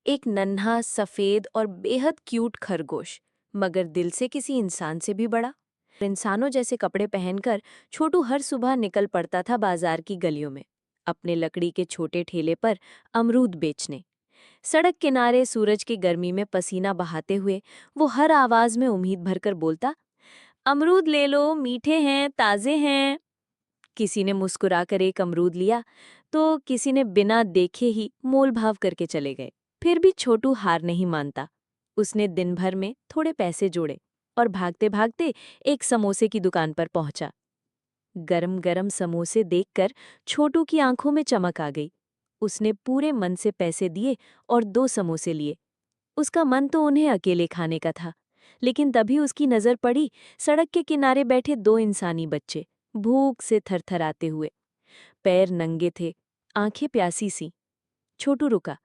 एक नन्हा सफेद और बेहद क्यूट खरगोश, मगर दिल से किसी इंसान से भी बड़ा। इंसानों जैसे कपड़े पहनकर छोटू हर सुबह निकल पड़ता था बाजार की गलियों में, अपने लकड़ी के छोटे ठेले पर अमरूद बेचने। सड़क किनारे सूरज की गर्मी में पसीना बहाते हुए वो हर आवाज में उम्मीद भरकर बोलता, अमरूद ले लो, मीठे हैं, ताजे हैं। किसी ने मुस्कुराकर एक अमरूद लिया, तो किसी ने बिना देखे ही मोल भाव करके चले गए। फिर भी छोटू हार नहीं मानता। उसने दिन भर में थोड़े पैसे जोड़े और भागते भागते एक समोसे की दुकान पर पहुंचा। गरम गरम समोसे देखकर छोटू की आंखों में चमक आ गई। उसने पूरे मन से पैसे दिए और 2 समोसे लिए। उसका मन तो उन्हें अकेले खाने का था, लेकिन तभी उसकी नजर पड़ी सड़क के किनारे बैठे 2 इंसानी बच्चे, भूख से थरथराते हुए। पैर नंगे थे, आंखें प्यासी सी। छोटू रुका,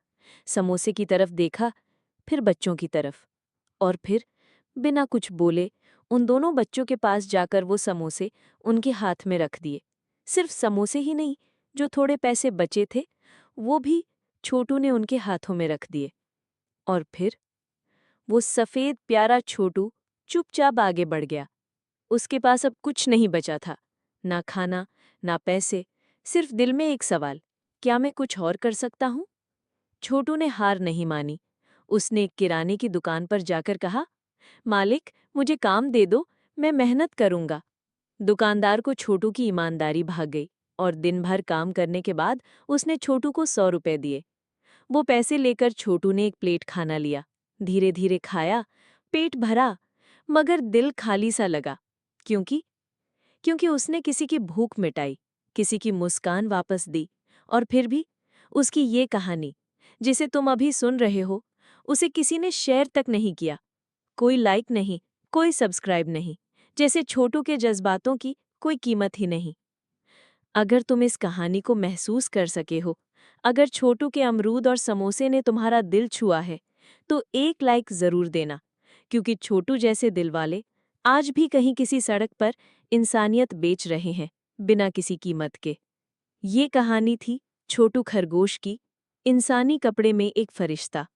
समोसे की तरफ देखा, फिर बच्चों की तरफ, और फिर बिना कुछ बोले उन दोनों बच्चों के पास जाकर वो समोसे उनके हाथ में रख दिए। सिर्फ समोसे ही नहीं, जो थोड़े पैसे बचे थे वो भी छोटू ने उनके हाथों में रख दिए। और फिर वो सफेद प्यारा छोटू चुपचाप आगे बढ़ गया। उसके पास अब कुछ नहीं बचा था, ना खाना, ना पैसे, सिर्फ दिल में एक सवाल, क्या मैं कुछ और कर सकता हूँ? छोटू ने हार नहीं मानी। उसने एक किराने की दुकान पर जाकर कहा, मालिक, मुझे काम दे दो, मैं मेहनत करूंगा। दुकानदार को छोटू की ईमानदारी भाग गई और दिन भर काम करने के बाद उसने छोटू को 100 रुपए दिए। वो पैसे लेकर छोटू ने एक प्लेट खाना लिया। धीरे धीरे खाया, पेट भरा, मगर दिल खाली सा लगा। क्योंकि क्योंकि उसने किसी की भूख मिटाई, किसी की मुस्कान वापस दी। और फिर भी उसकी ये कहानी, जिसे तुम अभी सुन रहे हो, उसे किसी ने शेयर तक नहीं किया। कोई लाइक नहीं, कोई सब्सक्राइब नहीं। जैसे छोटू के जज्बातों की कोई कीमत ही नहीं। अगर तुम इस कहानी को महसूस कर सके हो, अगर छोटू के अमरूद और समोसे ने तुम्हारा दिल छुआ है, तो एक लाइक जरूर देना, क्योंकि छोटू जैसे दिल वाले आज भी कहीं किसी सड़क पर इंसानियत बेच रहे हैं, बिना किसी कीमत के। ये कहानी थी छोटू खरगोश की, इंसानी कपड़े में एक फरिश्ता।